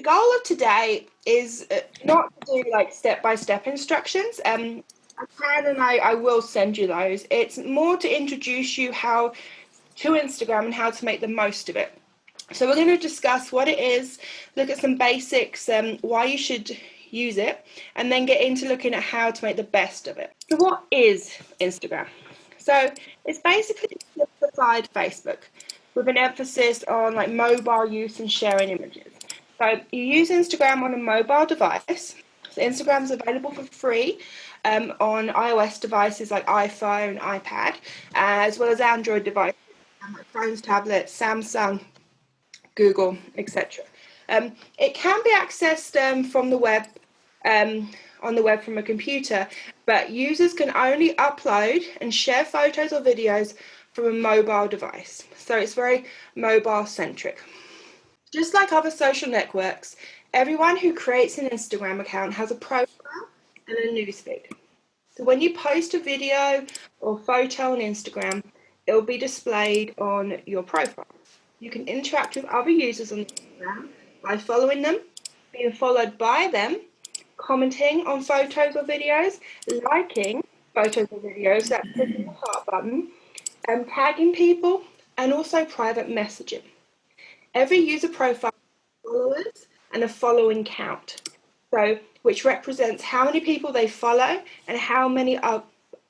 The goal of today is not to do like step-by-step instructions. I can and I will send you those. It's more to introduce you to Instagram and how to make the most of it. So we're going to discuss what it is, look at some basics, why you should use it, and then get into looking at how to make the best of it. So what is Instagram? So it's basically simplified Facebook with an emphasis on like mobile use and sharing images. So you use Instagram on a mobile device. So Instagram is available for free on iOS devices like iPhone, iPad, as well as Android devices like phones, tablets, Samsung, Google, etc. It can be accessed from the web, on the web from a computer, but users can only upload and share photos or videos from a mobile device. So it's very mobile centric. Just like other social networks, everyone who creates an Instagram account has a profile and a newsfeed. So when you post a video or photo on Instagram, it will be displayed on your profile. You can interact with other users on Instagram by following them, being followed by them, commenting on photos or videos, liking photos or videos, that's clicking the heart button, tagging people, and also private messaging. Every user profile has followers and a following count, so which represents how many people they follow and how many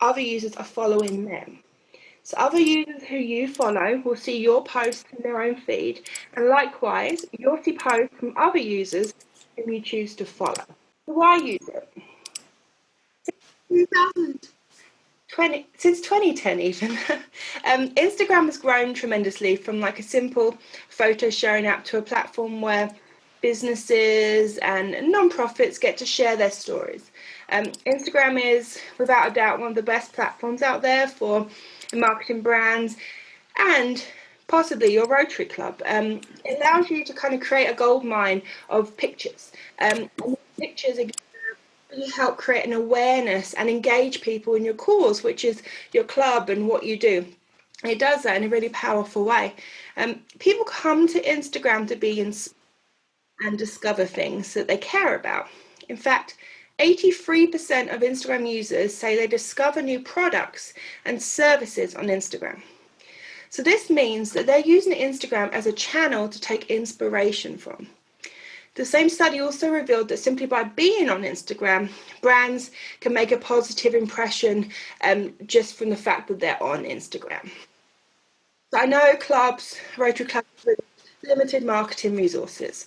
other users are following them. So other users who you follow will see your posts in their own feed, and likewise, you'll see posts from other users whom you choose to follow. So why use it? Since 2010 even, Instagram has grown tremendously from like a simple photo sharing app to a platform where businesses and non-profits get to share their stories. Instagram is without a doubt one of the best platforms out there for marketing brands and possibly your Rotary Club. It allows you to kind of create a gold mine of pictures. And pictures really help create an awareness and engage people in your cause, which is your club and what you do. It does that in a really powerful way. People come to Instagram to be inspired and discover things that they care about. In fact, 83% of Instagram users say they discover new products and services on Instagram. So this means that they're using Instagram as a channel to take inspiration from. The same study also revealed that simply by being on Instagram, brands can make a positive impression just from the fact that they're on Instagram. So I know clubs, Rotary clubs, with limited marketing resources.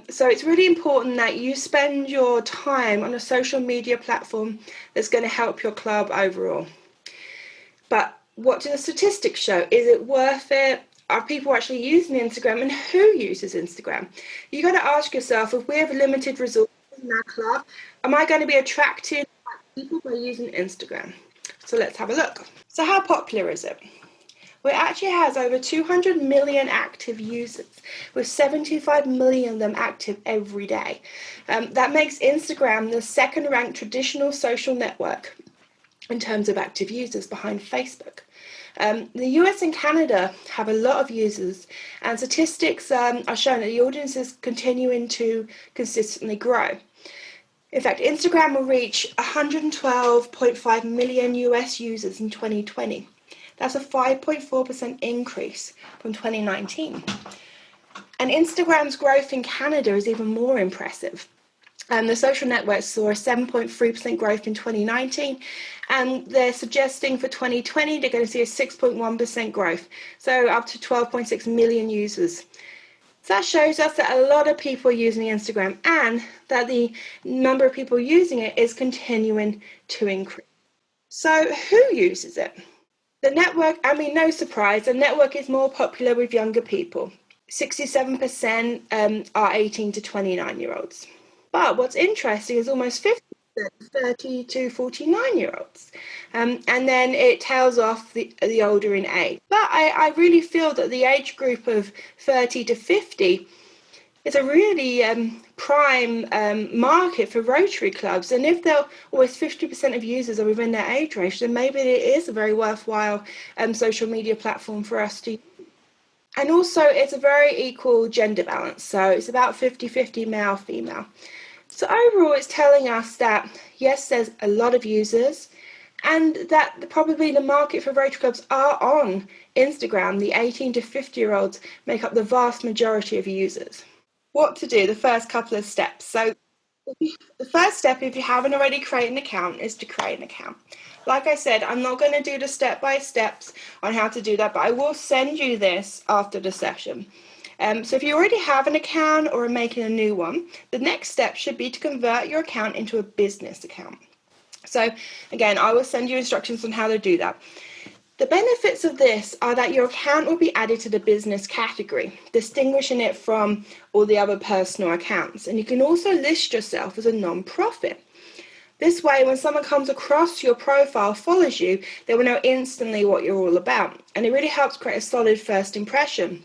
So it's really important that you spend your time on a social media platform that's going to help your club overall. But what do the statistics show? Is it worth it? Are people actually using Instagram, and who uses Instagram? You got to ask yourself, if we have limited resources in our club, am I going to be attracted by people by using Instagram? So let's have a look. So how popular is it? Well, it actually has over 200 million active users, with 75 million of them active every day. That makes Instagram the second-ranked traditional social network in terms of active users behind Facebook. The US and Canada have a lot of users, and statistics are showing that the audience is continuing to consistently grow. In fact, Instagram will reach 112.5 million US users in 2020. That's a 5.4% increase from 2019. And Instagram's growth in Canada is even more impressive. The social network saw a 7.3% growth in 2019, and they're suggesting for 2020 they're going to see a 6.1% growth, so up to 12.6 million users. So that shows us that a lot of people are using Instagram and that the number of people using it is continuing to increase. So who uses it? The network, no surprise, the network is more popular with younger people. 67% are 18 to 29-year-olds. But what's interesting is almost 50% 30 to 49-year-olds. And then it tails off the older in age. But I really feel that the age group of 30 to 50 is a really prime market for Rotary clubs. And if they're always 50% of users are within their age range, then maybe it is a very worthwhile social media platform for us to use. And also it's a very equal gender balance. So it's about 50-50 male, female. So overall, it's telling us that, yes, there's a lot of users and that probably the market for Rotary Clubs are on Instagram. The 18 to 50-year-olds make up the vast majority of users. What to do, the first couple of steps. So the first step, if you haven't already created an account, is to create an account. Like I said, I'm not going to do the step-by-steps on how to do that, but I will send you this after the session. So if you already have an account or are making a new one, the next step should be to convert your account into a business account. So again, I will send you instructions on how to do that. The benefits of this are that your account will be added to the business category, distinguishing it from all the other personal accounts. And you can also list yourself as a non-profit. This way, when someone comes across your profile, follows you, they will know instantly what you're all about. And it really helps create a solid first impression.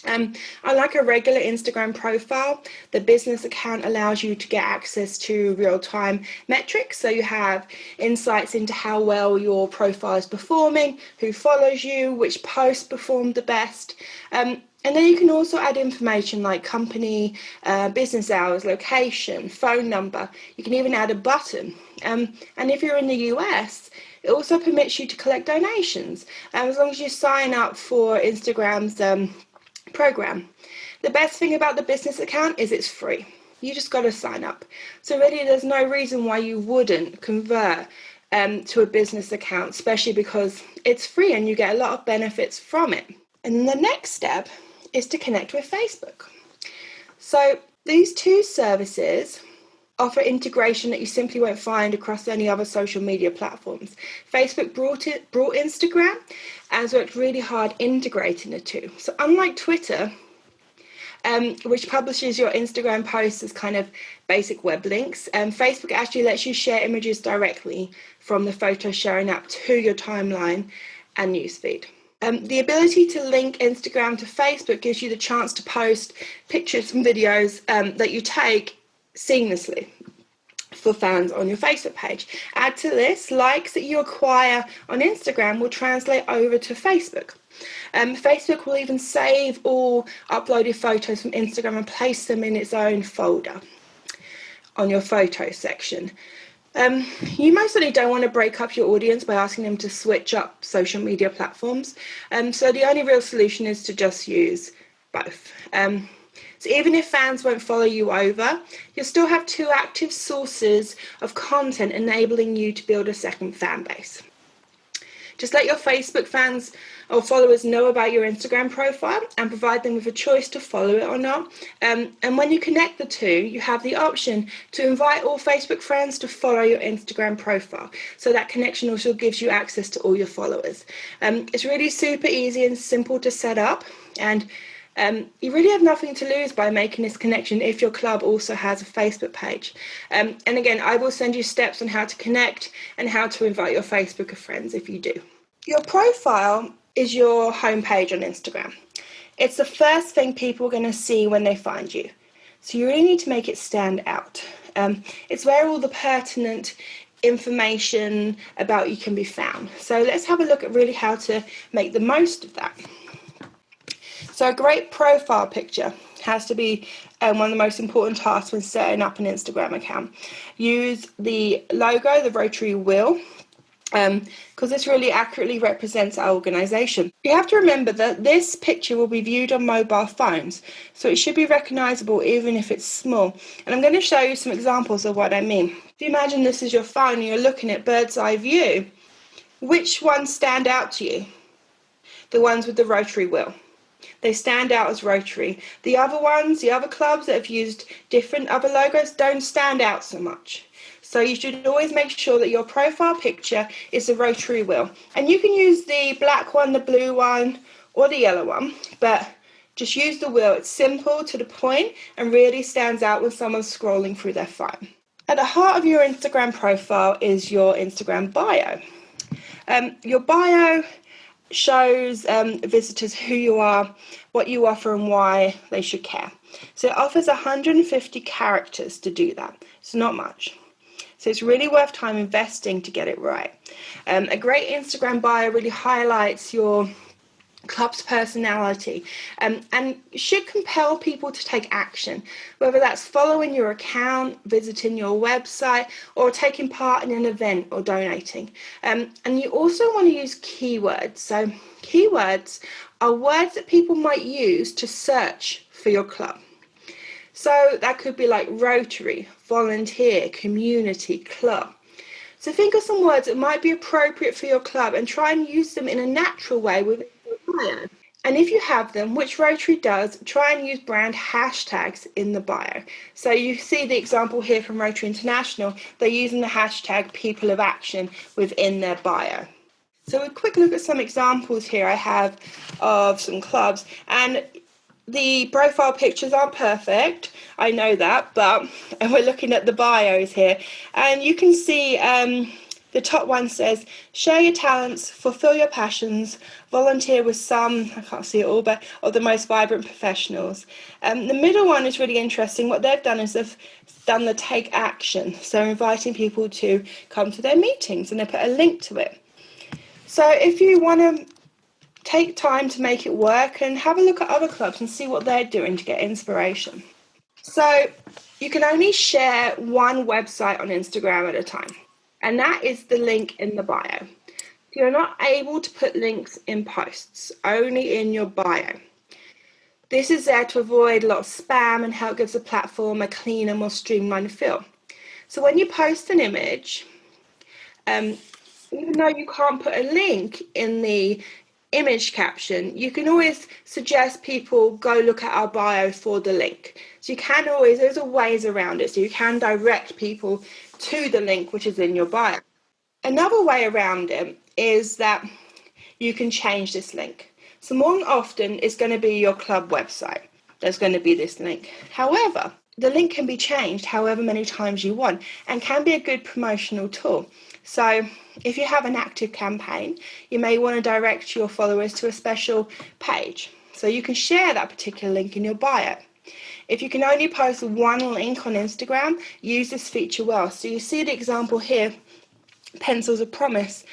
Unlike a regular Instagram profile, the business account allows you to get access to real-time metrics. So you have insights into how well your profile is performing, who follows you, which posts performed the best. And then you can also add information like company, business hours, location, phone number. You can even add a button. And if you're in the US, it also permits you to collect donations, as long as you sign up for Instagram's program. The best thing about the business account is it's free. You just got to sign up. So really there's no reason why you wouldn't convert to a business account, especially because it's free and you get a lot of benefits from it. And the next step is to connect with Facebook. So these two services offer integration that you simply won't find across any other social media platforms. Facebook brought Instagram and worked really hard integrating the two. So unlike Twitter, which publishes your Instagram posts as kind of basic web links, Facebook actually lets you share images directly from the photo sharing app to your timeline and newsfeed. The ability to link Instagram to Facebook gives you the chance to post pictures and videos that you take seamlessly for fans on your Facebook page. Add to this, likes that you acquire on Instagram will translate over to Facebook. Facebook will even save all uploaded photos from Instagram and place them in its own folder on your photo section. You most certainly don't want to break up your audience by asking them to switch up social media platforms. So the only real solution is to just use both. So even if fans won't follow you over, you'll still have two active sources of content enabling you to build a second fan base. Just let your Facebook fans or followers know about your Instagram profile and provide them with a choice to follow it or not. And when you connect the two, you have the option to invite all Facebook friends to follow your Instagram profile. So that connection also gives you access to all your followers. It's really super easy and simple to set up, and you really have nothing to lose by making this connection if your club also has a Facebook page. And again, I will send you steps on how to connect and how to invite your Facebook friends if you do. Your profile is your homepage on Instagram. It's the first thing people are going to see when they find you. So you really need to make it stand out. It's where all the pertinent information about you can be found. So let's have a look at really how to make the most of that. So a great profile picture has to be one of the most important tasks when setting up an Instagram account. Use the logo, the Rotary wheel, because this really accurately represents our organisation. You have to remember that this picture will be viewed on mobile phones, so it should be recognisable even if it's small. And I'm going to show you some examples of what I mean. If you imagine this is your phone and you're looking at bird's eye view, which ones stand out to you? The ones with the Rotary wheel. They stand out as Rotary. The other ones, the other clubs that have used different other logos don't stand out so much. So you should always make sure that your profile picture is the Rotary wheel. And you can use the black one, the blue one, or the yellow one, but just use the wheel. It's simple, to the point, and really stands out when someone's scrolling through their phone. At the heart of your Instagram profile is your Instagram bio. Your bio shows visitors who you are, what you offer, and why they should care. So it offers 150 characters to do that. It's not much. So it's really worth time investing to get it right. A great Instagram bio really highlights your club's personality, and should compel people to take action, whether that's following your account, visiting your website, or taking part in an event or donating. And you also want to use keywords. So keywords are words that people might use to search for your club. So that could be like Rotary, volunteer, community, club. So think of some words that might be appropriate for your club and try and use them in a natural way within your bio. And if you have them, which Rotary does, try and use brand hashtags in the bio. So you see the example here from Rotary International, they're using the hashtag People of Action within their bio. So a quick look at some examples here I have of some clubs, and the profile pictures aren't perfect, I know that, but we're looking at the bios here, and you can see the top one says, share your talents, fulfill your passions, volunteer with some, I can't see it all, but of the most vibrant professionals. The middle one is really interesting. What they've done is they've done the take action, so inviting people to come to their meetings, and they put a link to it. So if you want to take time to make it work and have a look at other clubs and see what they're doing to get inspiration. So you can only share one website on Instagram at a time, and that is the link in the bio. You're not able to put links in posts, only in your bio. This is there to avoid a lot of spam and help give the platform a cleaner, more streamlined feel. So when you post an image, even though you can't put a link in the image caption, you can always suggest people go look at our bio for the link. So you can always, there's ways around it, so you can direct people to the link which is in your bio. Another way around it is that you can change this link. So more than often it's going to be your club website. There's going to be this link. However, the link can be changed however many times you want and can be a good promotional tool. So if you have an active campaign, you may want to direct your followers to a special page. So you can share that particular link in your bio. If you can only post one link on Instagram, use this feature well. So you see the example here, Pencils of Promise,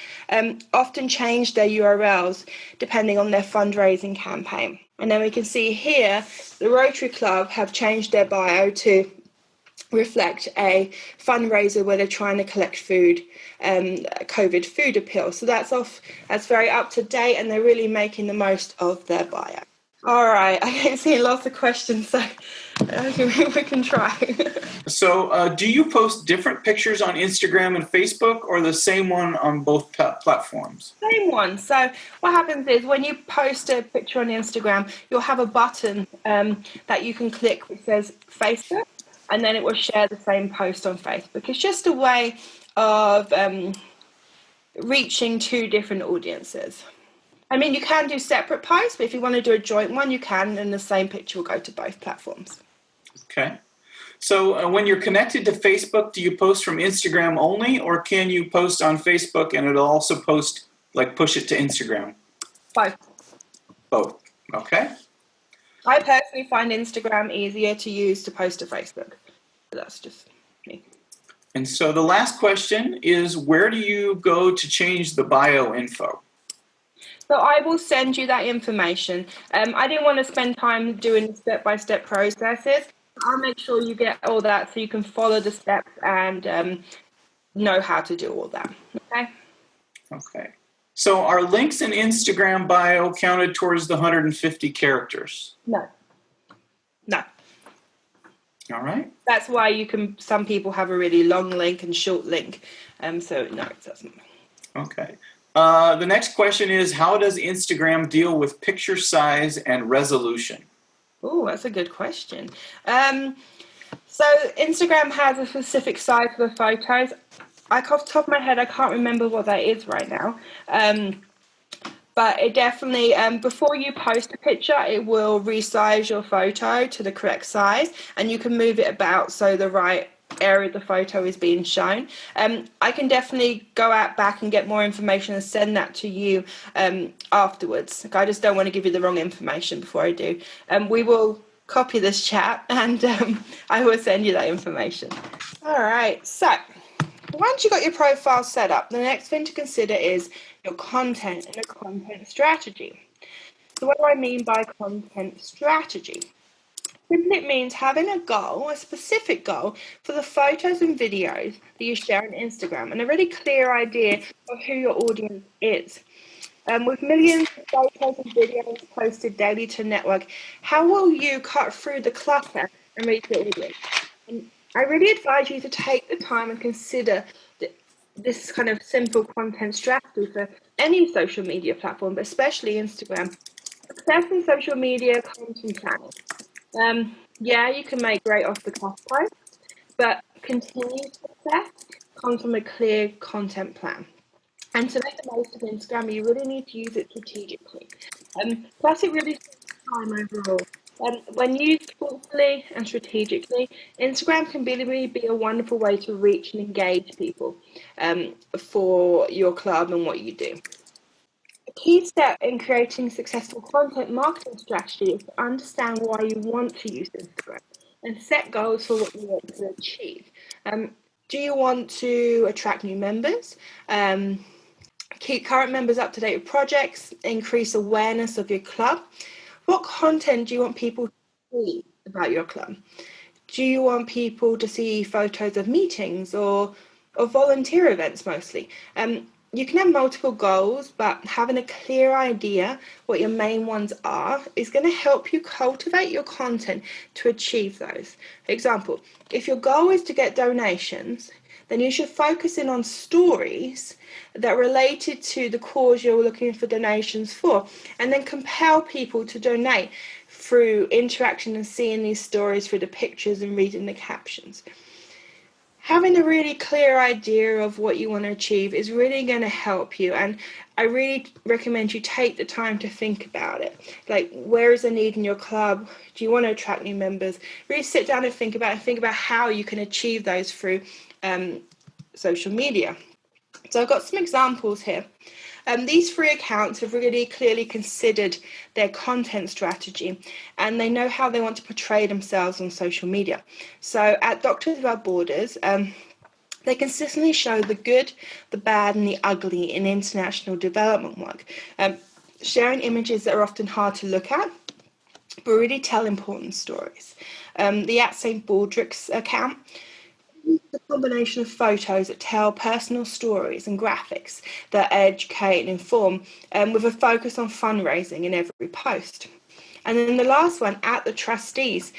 often change their URLs depending on their fundraising campaign. And then we can see here, the Rotary Club have changed their bio to reflect a fundraiser where they're trying to collect food, COVID food appeal. So that's very up to date, and they're really making the most of their bio. All right, I can see lots of questions, so we can try. So do you post different pictures on Instagram and Facebook, or the same one on both platforms? Same one. So what happens is when you post a picture on Instagram, you'll have a button that you can click which says Facebook, and then it will share the same post on Facebook. It's just a way of reaching two different audiences. I mean, you can do separate posts, but if you want to do a joint one, you can, and the same picture will go to both platforms. Okay. So when you're connected to Facebook, do you post from Instagram only, or can you post on Facebook and it'll also push it to Instagram? Both. Both. Okay. I personally find Instagram easier to use to post to Facebook. That's just me. And so the last question is, where do you go to change the bio info? So I will send you that information. I didn't want to spend time doing step-by-step processes. I'll make sure you get all that so you can follow the steps and know how to do all that. Okay? Okay. So are links in Instagram bio counted towards the 150 characters? No. All right. That's why some people have a really long link and short link. So no, it doesn't. Okay. The next question is, how does Instagram deal with picture size and resolution? Oh, that's a good question. So Instagram has a specific size for the photos. Off the top of my head, I can't remember what that is right now. But it definitely, before you post a picture, it will resize your photo to the correct size, and you can move it about so the right area of the photo is being shown. I can definitely go out back and get more information and send that to you afterwards. I just don't want to give you the wrong information before I do. We will copy this chat and I will send you that information. All right, so once you've got your profile set up, the next thing to consider is your content and your content strategy. So what do I mean by content strategy? Simply it means having a goal, a specific goal for the photos and videos that you share on Instagram and a really clear idea of who your audience is. With millions of photos and videos posted daily to a network, how will you cut through the clutter and reach your audience? And I really advise you to take the time and consider this kind of simple content strategy for any social media platform, but especially Instagram. Success in social media comes from planning. Yeah, you can make great off the cuff posts, but continued success comes from a clear content plan. And to make the most of Instagram, you really need to use it strategically. Plus, it really saves time overall. When used thoughtfully and strategically, Instagram can really be a wonderful way to reach and engage people for your club and what you do. A key step in creating successful content marketing strategy is to understand why you want to use Instagram and set goals for what you want to achieve. Do you want to attract new members? Keep current members up to date with projects, increase awareness of your club. What content do you want people to see about your club? Do you want people to see photos of meetings or volunteer events mostly? You can have multiple goals, but having a clear idea what your main ones are is going to help you cultivate your content to achieve those. For example, if your goal is to get donations, then you should focus in on stories that are related to the cause you're looking for donations for, and then compel people to donate through interaction and seeing these stories through the pictures and reading the captions. Having a really clear idea of what you want to achieve is really going to help you, and I really recommend you take the time to think about it. Like, where is the need in your club? Do you want to attract new members? Really sit down and think about how you can achieve those through social media. So I've got some examples here. These three accounts have really clearly considered their content strategy and they know how they want to portray themselves on social media. So at Doctors Without Borders, they consistently show the good, the bad, and the ugly in international development work, sharing images that are often hard to look at, but really tell important stories. The at St. Baldrick's account, a combination of photos that tell personal stories and graphics that educate and inform, with a focus on fundraising in every post. And then the last one, at the Trustees,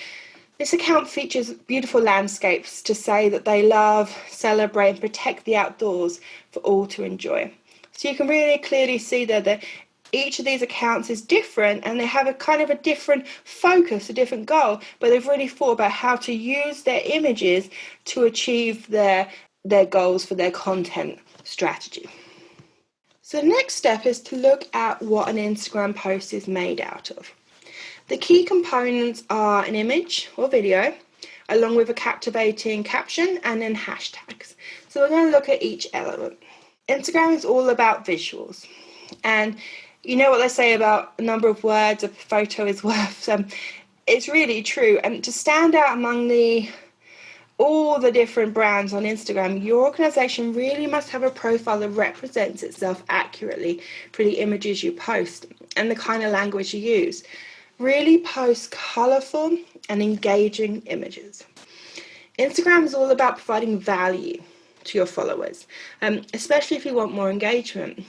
this account features beautiful landscapes to say that they love, celebrate, and protect the outdoors for all to enjoy. So you can really clearly see there that each of these accounts is different and they have a kind of a different focus, a different goal, but they've really thought about how to use their images to achieve their goals for their content strategy. So the next step is to look at what an Instagram post is made out of. The key components are an image or video, along with a captivating caption and then hashtags. So we're going to look at each element. Instagram is all about visuals. And you know what they say about a number of words, a photo is worth. It's really true. And to stand out among all the different brands on Instagram, your organization really must have a profile that represents itself accurately for the images you post and the kind of language you use. Really post colorful and engaging images. Instagram is all about providing value to your followers, especially if you want more engagement.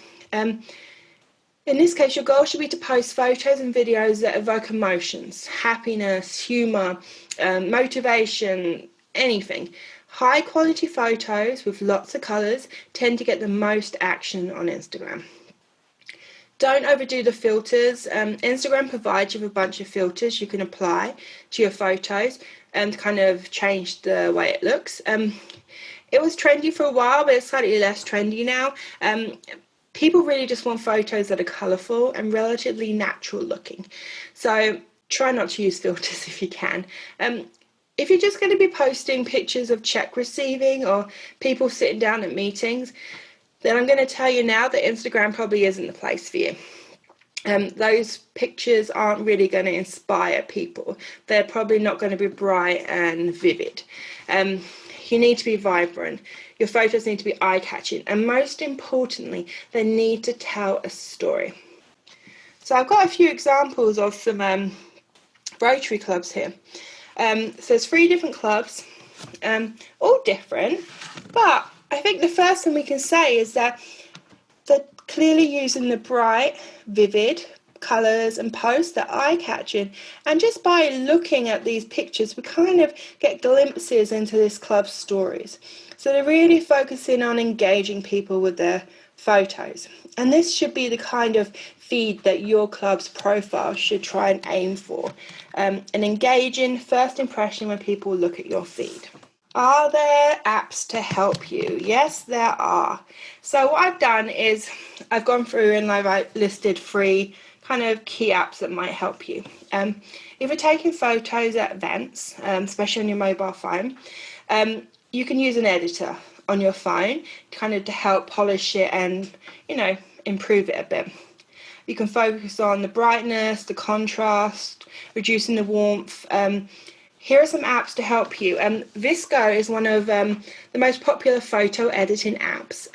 In this case, your goal should be to post photos and videos that evoke emotions, happiness, humor, motivation, anything. High quality photos with lots of colors tend to get the most action on Instagram. Don't overdo the filters. Instagram provides you with a bunch of filters you can apply to your photos and kind of change the way it looks. It was trendy for a while, but it's slightly less trendy now. People really just want photos that are colourful and relatively natural looking. So try not to use filters if you can. If you're just going to be posting pictures of check receiving or people sitting down at meetings, then I'm going to tell you now that Instagram probably isn't the place for you. Those pictures aren't really going to inspire people. They're probably not going to be bright and vivid. You need to be vibrant. Your photos need to be eye-catching. And most importantly, they need to tell a story. So I've got a few examples of some Rotary clubs here. So there's 3 different clubs, all different, but I think the first thing we can say is that they're clearly using the bright, vivid colours and posts that are eye-catching, and just by looking at these pictures we kind of get glimpses into this club's stories. So they're really focusing on engaging people with their photos, and this should be the kind of feed that your club's profile should try and aim for, an engaging first impression when people look at your feed. Are there apps to help you? Yes, there are. So what I've done is I've gone through and I've listed 3 kind of key apps that might help you. If you're taking photos at events, especially on your mobile phone, you can use an editor on your phone kind of to help polish it and, improve it a bit. You can focus on the brightness, the contrast, reducing the warmth. Here are some apps to help you. VSCO is one of the most popular photo editing apps.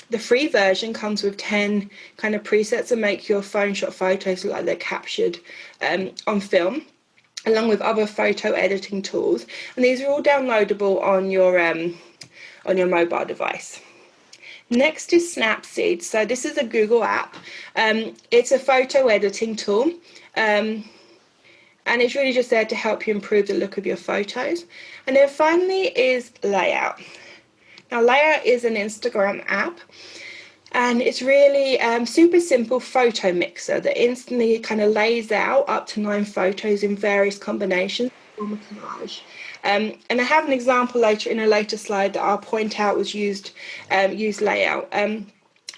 The free version comes with 10 kind of presets that make your phone shot photos look like they're captured on film, along with other photo editing tools. And these are all downloadable on your mobile device. Next is Snapseed. So this is a Google app. It's a photo editing tool. And it's really just there to help you improve the look of your photos. And then finally is Layout. Now, Layout is an Instagram app, and it's really super simple photo mixer that instantly kind of lays out up to 9 photos in various combinations from a collage. And I have an example in a later slide that I'll point out was used Layout.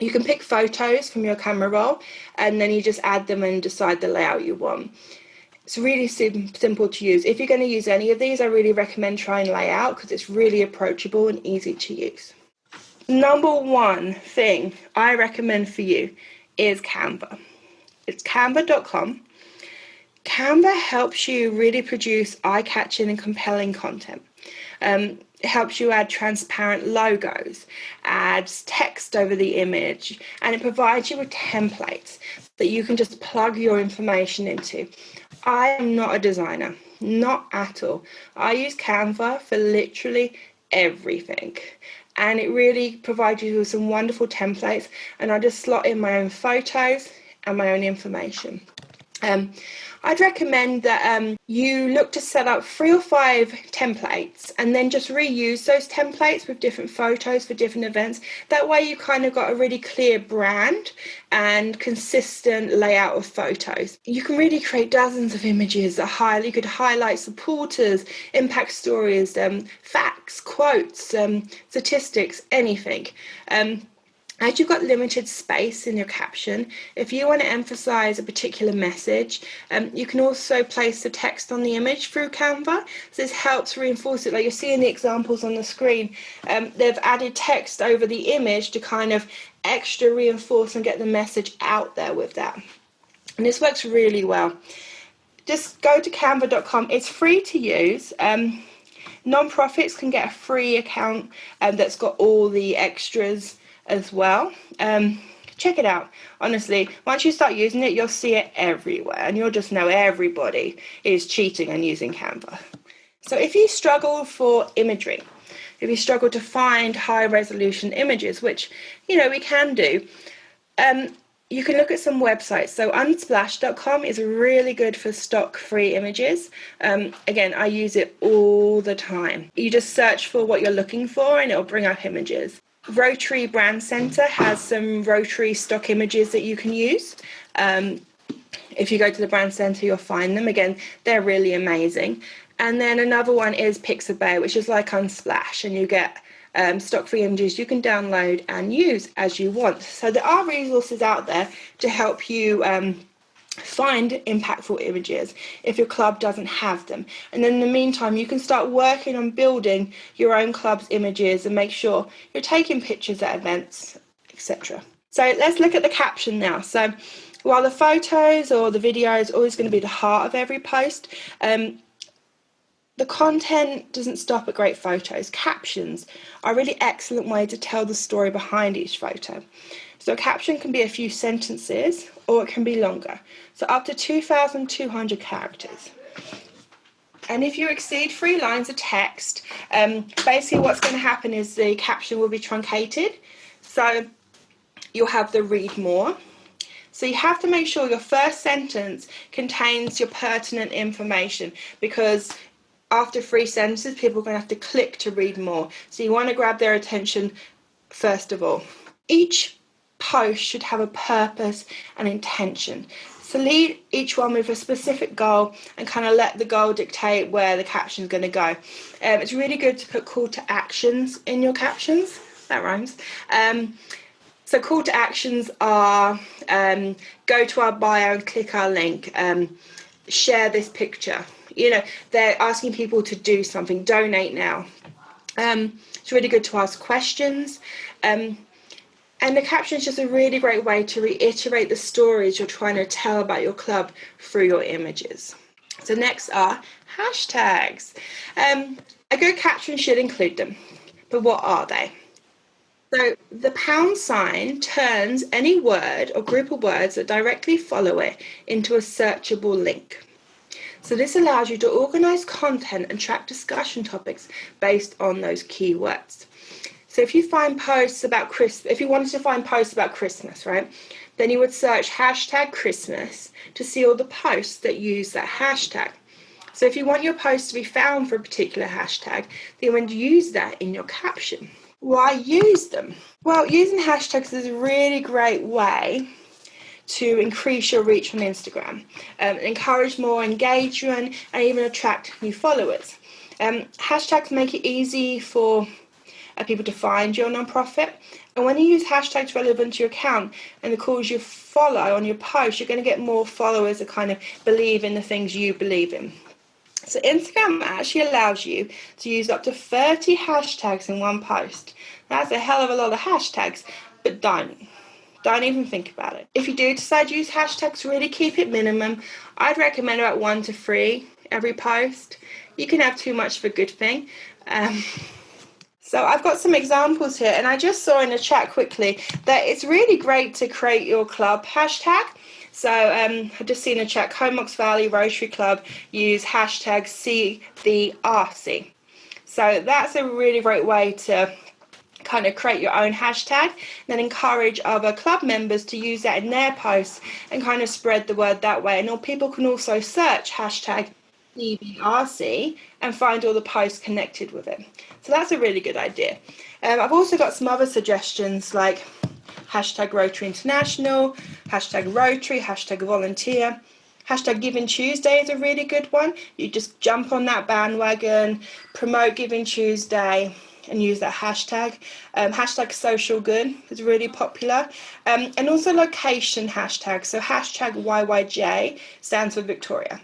You can pick photos from your camera roll, and then you just add them and decide the layout you want. It's really simple to use. If you're going to use any of these, I really recommend trying Layout because it's really approachable and easy to use. Number 1 thing I recommend for you is Canva. It's canva.com. Canva helps you really produce eye-catching and compelling content. It helps you add transparent logos, adds text over the image, and it provides you with templates that you can just plug your information into. I am not a designer, not at all. I use Canva for literally everything, and it really provides you with some wonderful templates, and I just slot in my own photos and my own information. I'd recommend that you look to set up 3 or 5 templates and then just reuse those templates with different photos for different events. That way you kind of got a really clear brand and consistent layout of photos. You can really create dozens of images that you could highlight supporters, impact stories, facts, quotes, statistics, anything. As you've got limited space in your caption, if you want to emphasize a particular message, you can also place the text on the image through Canva. So this helps reinforce it. Like you're seeing the examples on the screen, they've added text over the image to kind of extra reinforce and get the message out there with that. And this works really well. Just go to canva.com. It's free to use. Non-profits can get a free account that's got all the extras as well. Check it out. Honestly, once you start using it, you'll see it everywhere, and you'll just know everybody is cheating and using Canva. So if you struggle for imagery, if you struggle to find high resolution images, which we can do, you can look at some websites. So unsplash.com is really good for stock free images. Again, I use it all the time. You just search for what you're looking for and it'll bring up images. Rotary Brand Center has some Rotary stock images that you can use. If you go to the Brand Center, you'll find them. Again, they're really amazing. And then another one is Pixabay, which is like Unsplash, and you get stock free images you can download and use as you want. So there are resources out there to help you find impactful images if your club doesn't have them. And then in the meantime, you can start working on building your own club's images and make sure you're taking pictures at events, etc. So let's look at the caption now. So while the photos or the video is always going to be the heart of every post, the content doesn't stop at great photos. Captions are a really excellent way to tell the story behind each photo. So a caption can be a few sentences or it can be longer. So up to 2,200 characters. And if you exceed 3 lines of text, basically what's going to happen is the caption will be truncated. So you'll have the read more. So you have to make sure your first sentence contains your pertinent information, because after 3 sentences, people are going to have to click to read more. So you want to grab their attention first of all. Each post should have a purpose and intention. So lead each one with a specific goal and kind of let the goal dictate where the caption is going to go. It's really good to put call to actions in your captions. That rhymes. So call to actions are go to our bio and click our link, share this picture. They're asking people to do something, donate now. It's really good to ask questions. And the caption is just a really great way to reiterate the stories you're trying to tell about your club through your images. So next are hashtags. A good caption should include them, but what are they? So the # turns any word or group of words that directly follow it into a searchable link. So this allows you to organize content and track discussion topics based on those keywords. So if you find posts about if you wanted to find posts about Christmas, right, then you would search #Christmas to see all the posts that use that hashtag. So if you want your post to be found for a particular hashtag, then you would use that in your caption. Why use them? Well, using hashtags is a really great way to increase your reach on Instagram, encourage more engagement, and even attract new followers. Hashtags make it easy for people to find your nonprofit. And when you use hashtags relevant to your account and the cause you follow on your post, you're going to get more followers that kind of believe in the things you believe in. So Instagram actually allows you to use up to 30 hashtags in one post. That's a hell of a lot of hashtags, but don't even think about it. If you do decide to use hashtags, really keep it minimum. I'd recommend about 1 to 3 every post. You can have too much of a good thing. So I've got some examples here, and I just saw in the chat quickly that it's really great to create your club hashtag. So I've just seen in the chat, Comox Valley Rotary Club use hashtag #CVRC. So that's a really great way to kind of create your own hashtag, and then encourage other club members to use that in their posts and kind of spread the word that way. And people can also search hashtag CVRC and find all the posts connected with it. So that's a really good idea. I've also got some other suggestions like hashtag Rotary International, hashtag Rotary, hashtag volunteer. Hashtag Giving Tuesday is a really good one. You just jump on that bandwagon, promote Giving Tuesday, and use that hashtag. Hashtag Social Good is really popular. And also location hashtags. So hashtag YYJ stands for Victoria.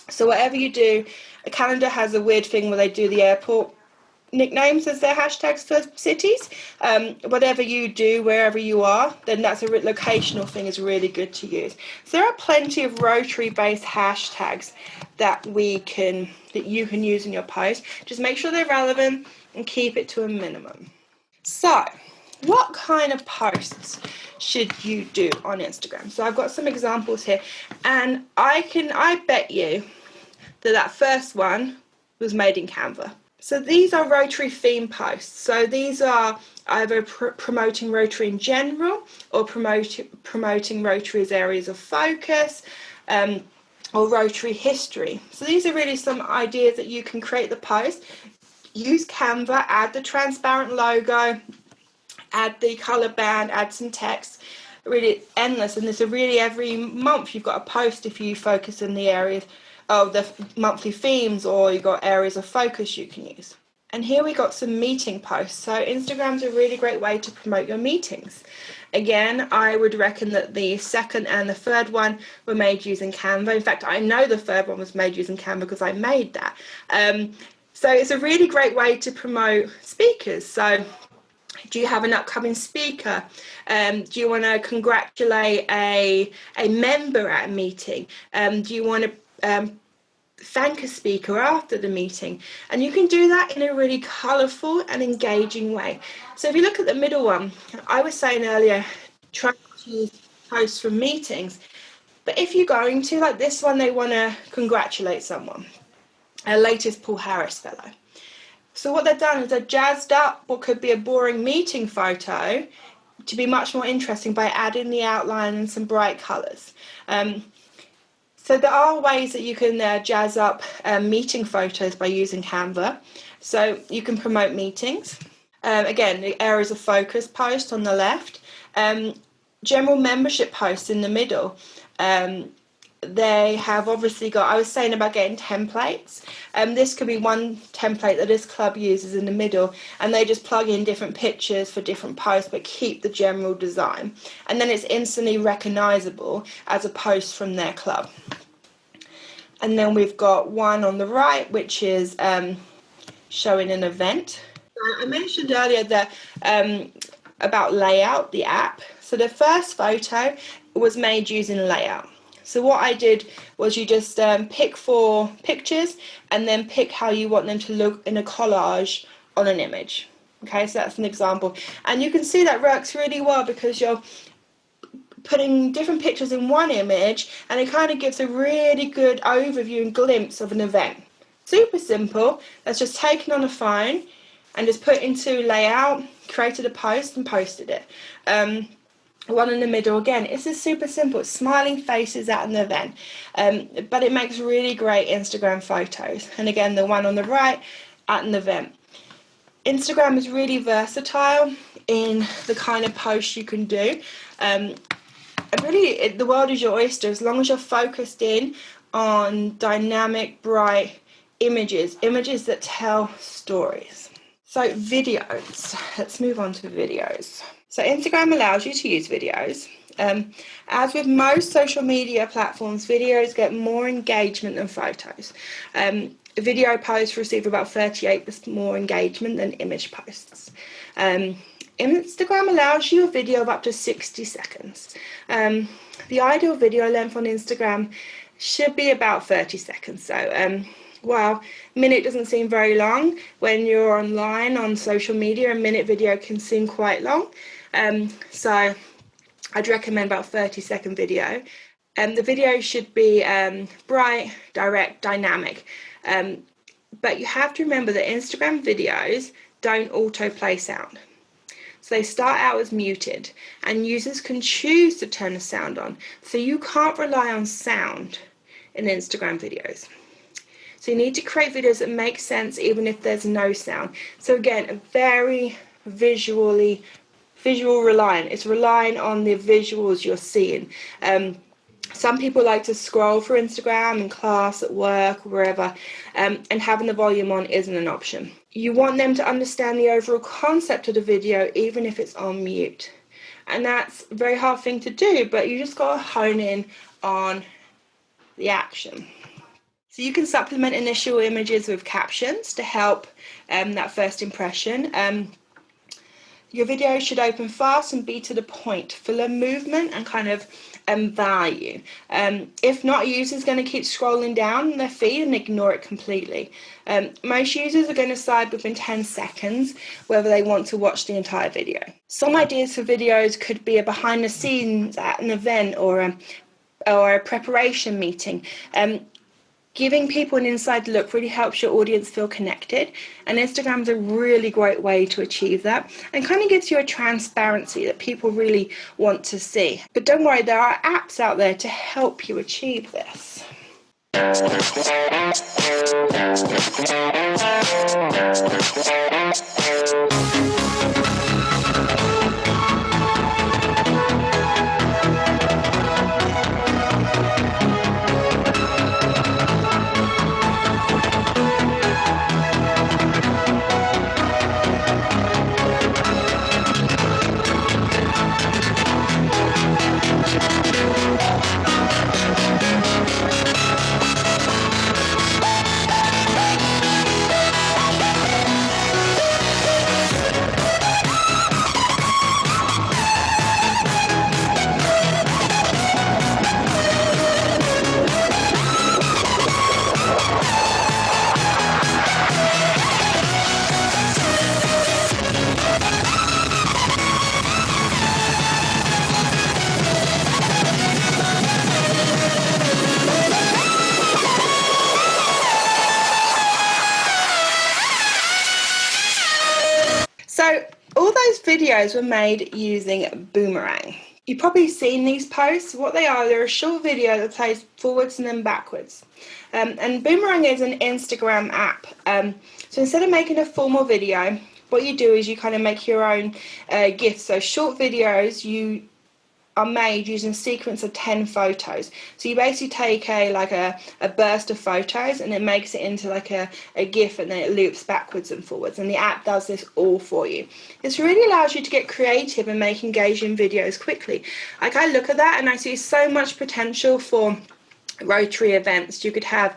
So whatever you do, Canada has a weird thing where they do the airport nicknames as their hashtags for cities. Whatever you do, wherever you are, then that's a locational thing is really good to use. So there are plenty of Rotary-based hashtags that you can use in your post. Just make sure they're relevant and keep it to a minimum. So what kind of posts should you do on Instagram? So I've got some examples here, and I bet you that first one was made in Canva. So these are Rotary theme posts. So these are either promoting Rotary in general or promoting Rotary as areas of focus, or Rotary history. So these are really some ideas that you can create the post. Use Canva, add the transparent logo, add the color band, add some text. Really endless, and there's every month you've got a post if you focus in the areas of the monthly themes, or you've got areas of focus you can use. And here we got some meeting posts. So Instagram's a really great way to promote your meetings. Again, I would reckon that the second and the third one were made using Canva. In fact, I know the third one was made using Canva because I made that. So it's a really great way to promote speakers. So do you have an upcoming speaker? Do you want to congratulate a member at a meeting? Do you want to thank a speaker after the meeting? And you can do that in a really colourful and engaging way. So if you look at the middle one, I was saying earlier, try to use posts from meetings. But if you're going to, like this one, they want to congratulate someone, a latest Paul Harris fellow. So what they've done is they've jazzed up what could be a boring meeting photo to be much more interesting by adding the outline and some bright colours. So there are ways that you can jazz up meeting photos by using Canva. So you can promote meetings. Again, the areas of focus post on the left. General membership posts in the middle. They have obviously got, I was saying about getting templates. This could be one template that this club uses in the middle, and they just plug in different pictures for different posts but keep the general design. And then it's instantly recognisable as a post from their club. And then we've got one on the right, which is showing an event. I mentioned earlier that about Layout, the app. So the first photo was made using Layout. So what I did was you just pick 4 pictures and then pick how you want them to look in a collage on an image. Okay, so that's an example. And you can see that works really well because you're putting different pictures in one image, and it kind of gives a really good overview and glimpse of an event. Super simple. That's just taken on a phone and just put into Layout, created a post and posted it. One in the middle, again, it's just super simple. It's smiling faces at an event, but it makes really great Instagram photos. And again, the one on the right, at an event. Instagram is really versatile in the kind of posts you can do. Really, the world is your oyster as long as you're focused in on dynamic, bright images that tell stories. So videos, let's move on to videos. So Instagram allows you to use videos. As with most social media platforms, videos get more engagement than photos. Video posts receive about 38% more engagement than image posts. Instagram allows you a video of up to 60 seconds. The ideal video length on Instagram should be about 30 seconds. So while a minute doesn't seem very long, when you're online on social media, a minute video can seem quite long. So I'd recommend about 30-second video. The video should be bright, direct, dynamic. But you have to remember that Instagram videos don't autoplay sound. So they start out as muted, and users can choose to turn the sound on. So you can't rely on sound in Instagram videos. So you need to create videos that make sense even if there's no sound. So again, a very visual reliant. It's relying on the visuals you're seeing. Some people like to scroll through Instagram in class, at work, wherever, and having the volume on isn't an option. You want them to understand the overall concept of the video, even if it's on mute. And that's a very hard thing to do, but you just got to hone in on the action. So you can supplement initial images with captions to help that first impression. Your video should open fast and be to the point, full of movement and kind of value. If not, a user's going to keep scrolling down their feed and ignore it completely. Most users are going to decide within 10 seconds whether they want to watch the entire video. Some ideas for videos could be a behind the scenes at an event or a preparation meeting. Giving people an inside look really helps your audience feel connected, and Instagram's a really great way to achieve that and kind of gives you a transparency that people really want to see. But don't worry, there are apps out there to help you achieve this. So all those videos were made using Boomerang. You've probably seen these posts. What they are, they're a short video that plays forwards and then backwards. And Boomerang is an Instagram app. So instead of making a formal video, what you do is you kind of make your own GIFs. So short videos you are made using a sequence of 10 photos. So you basically take a burst of photos and it makes it into like a GIF, and then it loops backwards and forwards, and the app does this all for you. This really allows you to get creative and make engaging videos quickly. Like, I look at that and I see so much potential for Rotary events. You could have,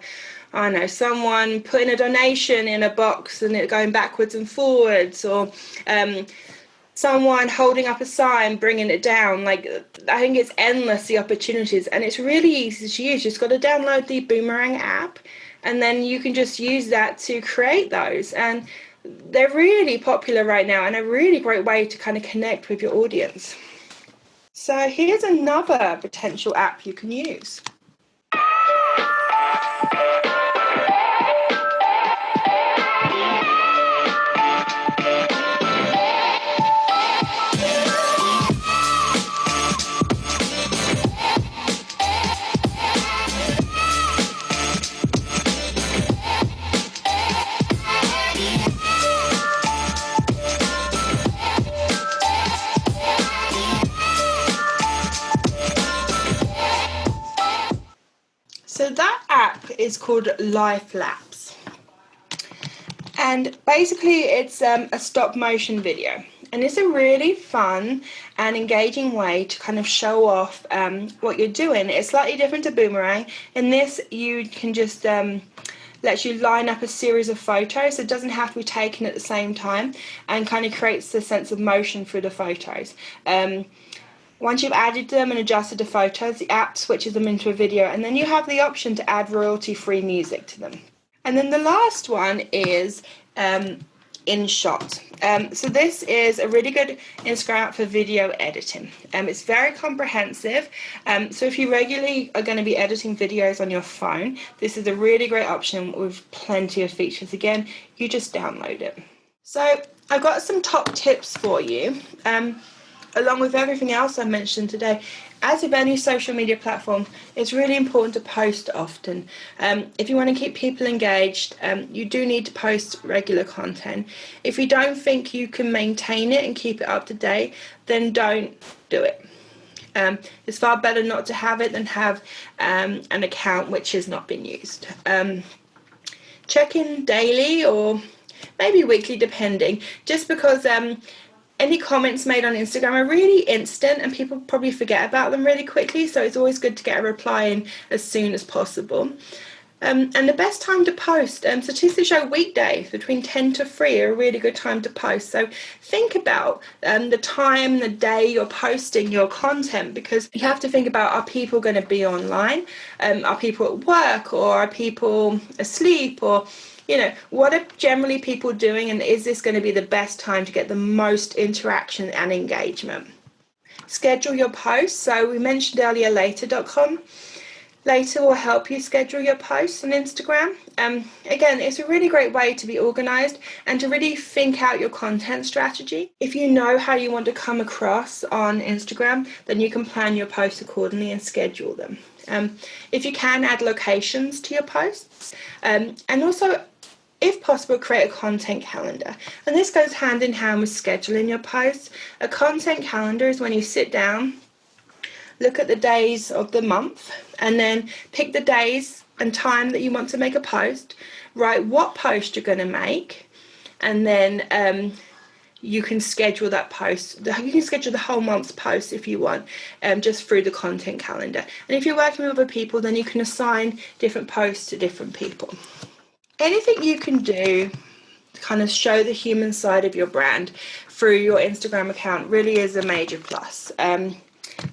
I don't know, someone putting a donation in a box and it going backwards and forwards, or someone holding up a sign, bringing it down. Like, I think it's endless, the opportunities, and it's really easy to use. You've just got to download the Boomerang app, and then you can just use that to create those. And they're really popular right now and a really great way to kind of connect with your audience. So here's another potential app you can use. So that app is called LifeLapse, and basically it's a stop motion video, and it's a really fun and engaging way to kind of show off what you're doing. It's slightly different to Boomerang. In this, you can just lets you line up a series of photos. So it doesn't have to be taken at the same time, and kind of creates the sense of motion through the photos. Once you've added them and adjusted the photos, the app switches them into a video, and then you have the option to add royalty-free music to them. And then the last one is InShot. So this is a really good Instagram app for video editing. It's very comprehensive. So if you regularly are going to be editing videos on your phone, this is a really great option with plenty of features. Again, you just download it. So I've got some top tips for you. Along with everything else I mentioned today, as with any social media platform, it's really important to post often. If you want to keep people engaged, you do need to post regular content. If you don't think you can maintain it and keep it up to date, then don't do it. It's far better not to have it than have an account which has not been used. Check in daily or maybe weekly, depending, just because any comments made on Instagram are really instant and people probably forget about them really quickly, so it's always good to get a reply in as soon as possible. And the best time to post, statistics show weekdays between 10 to 3 are a really good time to post. So think about the time, the day you're posting your content, because you have to think about, are people going to be online? Are people at work, or are people asleep, or what are generally people doing, and is this going to be the best time to get the most interaction and engagement? Schedule your posts. So we mentioned earlier Later.com. Later will help you schedule your posts on Instagram. Again, it's a really great way to be organized and to really think out your content strategy. If you know how you want to come across on Instagram, then you can plan your posts accordingly and schedule them. If you can, add locations to your posts, and also, if possible, create a content calendar. And this goes hand in hand with scheduling your posts. A content calendar is when you sit down, look at the days of the month, and then pick the days and time that you want to make a post, write what post you're going to make, and then you can schedule that post. You can schedule the whole month's post if you want, just through the content calendar. And if you're working with other people, then you can assign different posts to different people. Anything you can do to kind of show the human side of your brand through your Instagram account really is a major plus.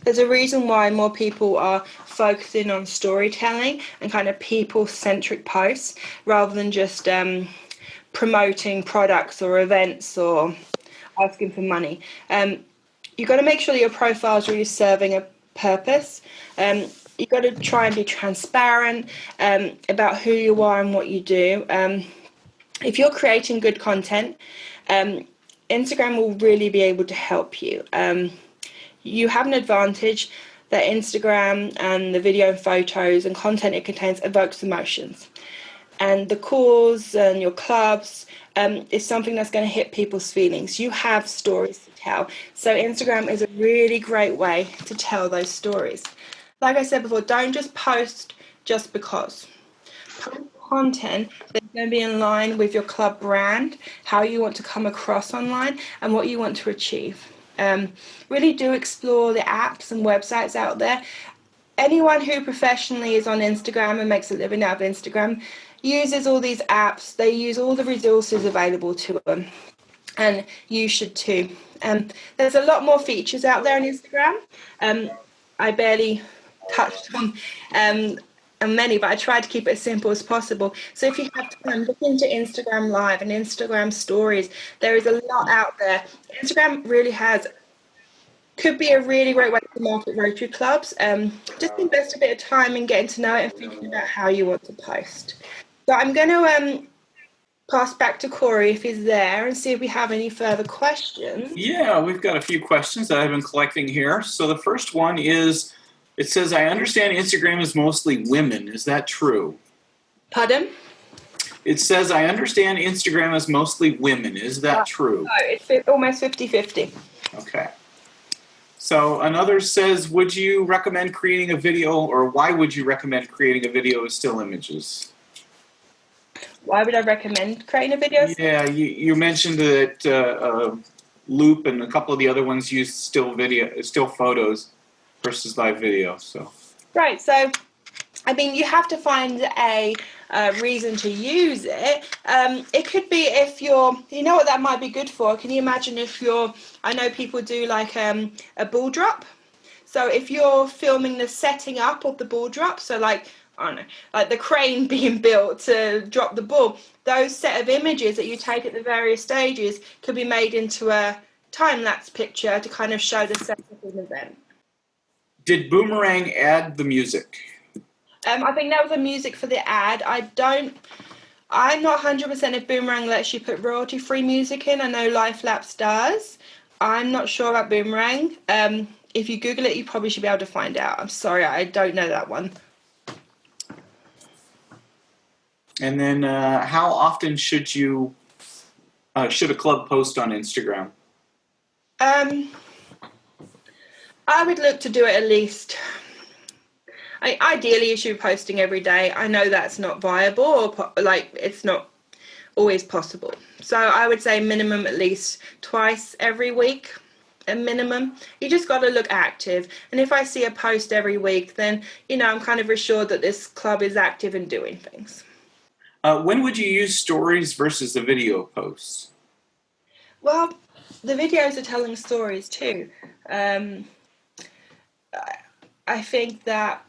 There's a reason why more people are focusing on storytelling and kind of people-centric posts rather than just promoting products or events or asking for money. You've got to make sure that your profile is really serving a purpose. You've got to try and be transparent about who you are and what you do. If you're creating good content, Instagram will really be able to help you. You have an advantage that Instagram and the video and photos and content it contains evokes emotions. And the cause and your clubs is something that's going to hit people's feelings. You have stories to tell. So Instagram is a really great way to tell those stories. Like I said before, don't just post just because. Post content that's going to be in line with your club brand, how you want to come across online, and what you want to achieve. Really do explore the apps and websites out there. Anyone who professionally is on Instagram and makes a living out of Instagram uses all these apps. They use all the resources available to them, and you should too. There's a lot more features out there on Instagram. I barely touched on many, but I try to keep it as simple as possible. So if you have time, look into Instagram Live and Instagram Stories. There is a lot out there. Instagram really could be a really great way to market Rotary clubs. Just invest a bit of time in getting to know it and thinking about how you want to post. So I'm going to pass back to Corey if he's there and see if we have any further questions. Yeah, we've got a few questions that I've been collecting here. So the first one is, it says, I understand Instagram is mostly women. Is that true? Pardon? It says, I understand Instagram is mostly women. Is that true? No, it's almost 50-50. Okay. So another says, would you recommend creating a video, or why would you recommend creating a video of still images? Why would I recommend creating a video? Yeah, you mentioned that Loop and a couple of the other ones use still photos versus live video. So right. So, I mean, you have to find a reason to use it. It could be if you know what that might be good for. Can you imagine if I know people do like a ball drop. So if you're filming the setting up of the ball drop, so like, I don't know, like the crane being built to drop the ball, those set of images that you take at the various stages could be made into a time-lapse picture to kind of show the setup of an event. Did Boomerang add the music? I think that was the music for the ad. I'm not 100% if Boomerang lets you put royalty-free music in. I know LifeLapse does. I'm not sure about Boomerang. If you Google it, you probably should be able to find out. I'm sorry, I don't know that one. And then how often should a club post on Instagram? I would look to do it at least. Ideally, you should be posting every day. I know that's not viable, or it's not always possible. So I would say minimum at least twice every week, a minimum. You just got to look active. And if I see a post every week, then I'm kind of assured that this club is active and doing things. When would you use stories versus the video posts? Well, the videos are telling stories too. I think that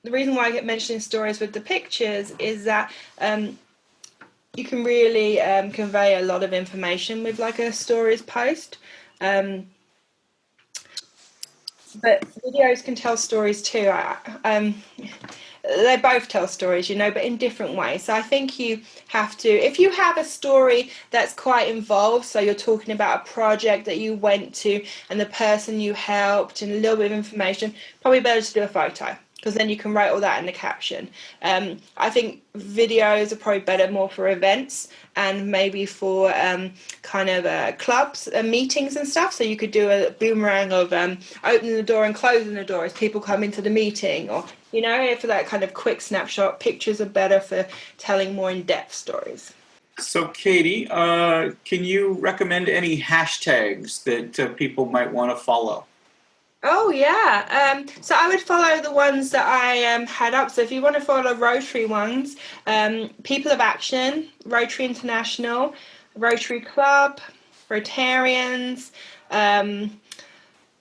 the reason why I get mentioning stories with the pictures is that you can really convey a lot of information with like a stories post. But videos can tell stories too. They both tell stories, but in different ways. So I think you have to, if you have a story that's quite involved, so you're talking about a project that you went to and the person you helped and a little bit of information, probably better to do a photo, because then you can write all that in the caption. I think videos are probably better more for events and maybe for kind of clubs and meetings and stuff. So you could do a Boomerang of opening the door and closing the door as people come into the meeting, or, for that kind of quick snapshot. Pictures are better for telling more in-depth stories. So, Katie, can you recommend any hashtags that people might want to follow? Oh, yeah. So I would follow the ones that I had up. So if you want to follow Rotary ones, People of Action, Rotary International, Rotary Club, Rotarians,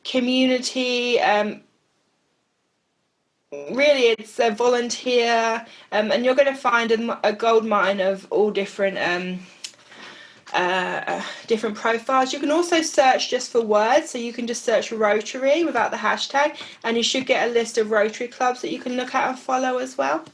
Community, really it's a volunteer, and you're going to find a gold mine of all different different profiles. You can also search just for words, so you can just search Rotary without the hashtag, and you should get a list of Rotary clubs that you can look at and follow as well.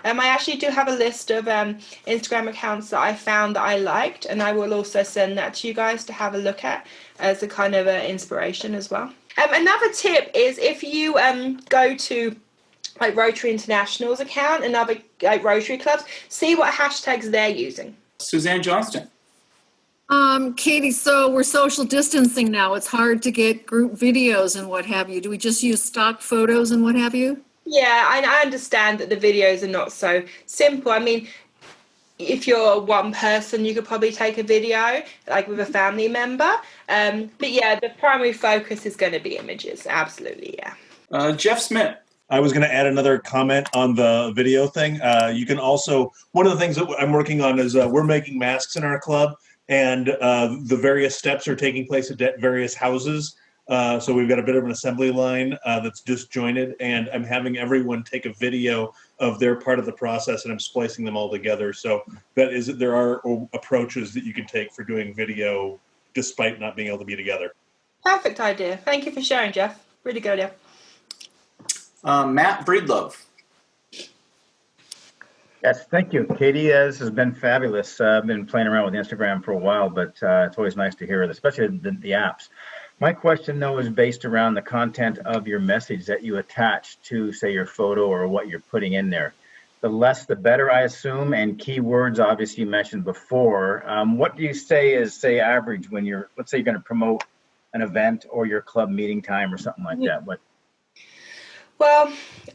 I actually do have a list of Instagram accounts that I found that I liked, and I will also send that to you guys to have a look at as a kind of inspiration as well. Another tip is if you go to like Rotary International's account and other like Rotary clubs, see what hashtags they're using. Suzanne Johnston. Katie, so we're social distancing now. It's hard to get group videos and what have you. Do we just use stock photos and what have you? Yeah, I understand that the videos are not so simple. I mean, if you're one person, you could probably take a video, like with a family member. But yeah, the primary focus is going to be images. Absolutely, yeah. Jeff Smith. I was going to add another comment on the video thing. You can also, one of the things that I'm working on is we're making masks in our club, and the various steps are taking place at various houses. So we've got a bit of an assembly line that's disjointed, and I'm having everyone take a video of their part of the process, and I'm splicing them all together. So there are approaches that you can take for doing video despite not being able to be together. Perfect idea. Thank you for sharing, Jeff. Really good idea. Matt Breedlove. Yes, thank you, Katie. This has been fabulous. I've been playing around with Instagram for a while, but it's always nice to hear it, especially the apps. My question, though, is based around the content of your message that you attach to, say, your photo or what you're putting in there. The less, the better, I assume, and keywords, obviously, you mentioned before. What do you say is, say, average when you're, let's say you're going to promote an event or your club meeting time or something like that? Well,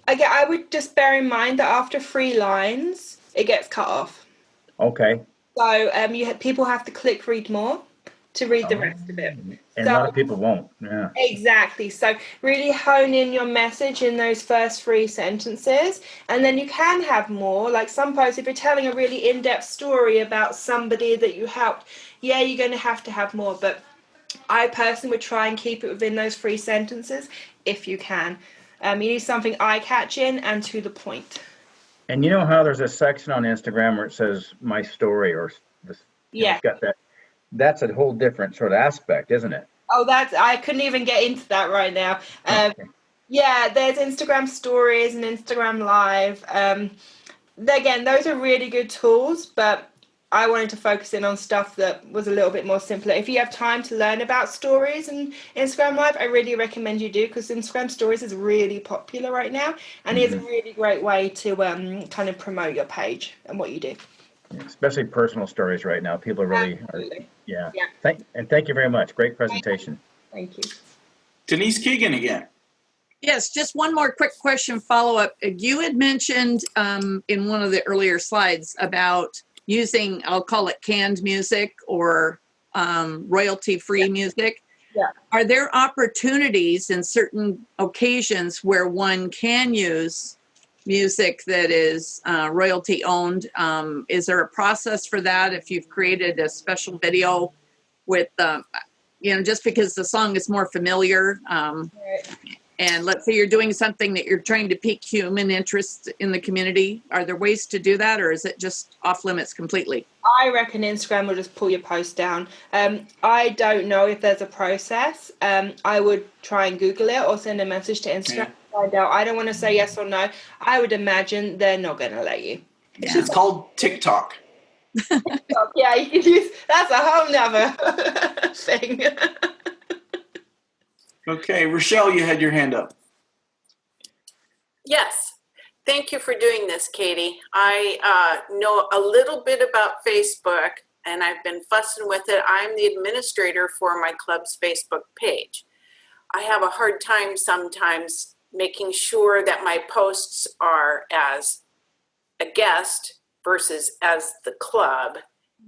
I would just bear in mind that after 3 lines, it gets cut off. Okay. So people have to click read more to read the rest of it. And a lot of people won't. Yeah. Exactly. So really hone in your message in those first 3 sentences, and then you can have more. Like some posts, if you're telling a really in-depth story about somebody that you helped, yeah, you're going to have more. But I personally would try and keep it within those 3 sentences if you can. You need something eye-catching and to the point. And you know how there's a section on Instagram where it says my story or this? Yeah. It's got that. That's a whole different sort of aspect, isn't it? Oh, I couldn't even get into that right now. Okay. Yeah, there's Instagram stories and Instagram Live. Again, those are really good tools, but I wanted to focus in on stuff that was a little bit more simpler. If you have time to learn about stories and Instagram Live, I really recommend you do, because Instagram Stories is really popular right now, and it's a really great way to kind of promote your page and what you do. Especially personal stories right now. People are really, yeah. Thank you very much. Great presentation. Thank you. Denise Keegan again. Yes, just one more quick question follow-up. You had mentioned in one of the earlier slides about using, I'll call it canned music or royalty-free music. Yeah. Are there opportunities in certain occasions where one can use music that is royalty owned? Is there a process for that if you've created a special video with, just because the song is more familiar? And let's say you're doing something that you're trying to pique human interest in the community. Are there ways to do that, or is it just off limits completely? I reckon Instagram will just pull your post down. I don't know if there's a process. I would try and Google it or send a message to Instagram to find out. I don't want to say yes or no. I would imagine they're not going to let you. Yeah. It's called TikTok. Yeah, you can use, that's a whole nother thing. Okay, Rochelle, you had your hand up. Yes, thank you for doing this, Katie. I know a little bit about Facebook, and I've been fussing with it. I'm the administrator for my club's Facebook page. I have a hard time sometimes making sure that my posts are as a guest versus as the club.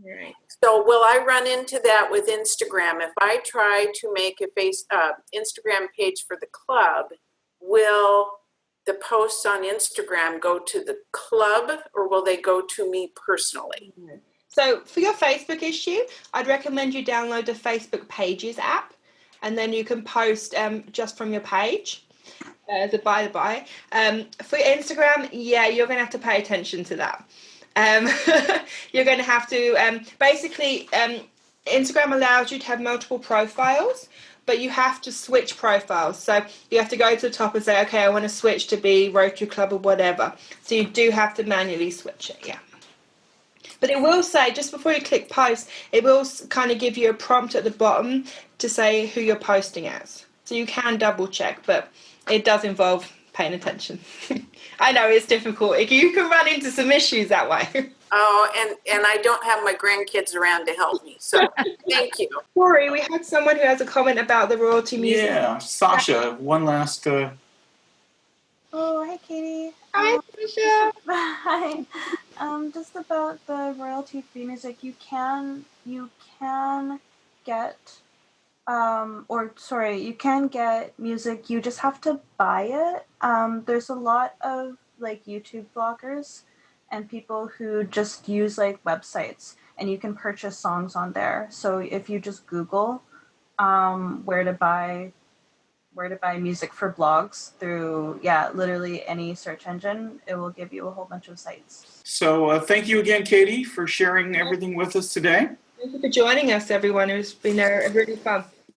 Right. So will I run into that with Instagram? If I try to make a Instagram page for the club, will the posts on Instagram go to the club or will they go to me personally? So for your Facebook issue, I'd recommend you download the Facebook Pages app, and then you can post just from your page. The by. For Instagram, yeah, you're going to have to pay attention to that. You're going to have to Instagram allows you to have multiple profiles, but you have to switch profiles. So you have to go to the top and say, okay, I want to switch to be Rotary Club or whatever. So you do have to manually switch it, yeah. But it will say, just before you click post, it will kind of give you a prompt at the bottom to say who you're posting as. So you can double check, but it does involve paying attention. I know it's difficult. You can run into some issues that way. Oh, and I don't have my grandkids around to help me, so thank you. Sorry, we had someone who has a comment about the royalty music. Yeah, Sasha, one last. Oh, hi, Katie. Hi, Sasha. Hi. Just about the royalty-free music, you can get, you can get music. You just have to buy it. There's a lot of like YouTube bloggers and people who just use like websites, and you can purchase songs on there. So if you just Google where to buy music for blogs through, literally any search engine, it will give you a whole bunch of sites. So thank you again, Katie, for sharing everything with us today. Thank you for joining us, everyone. It's been really fun.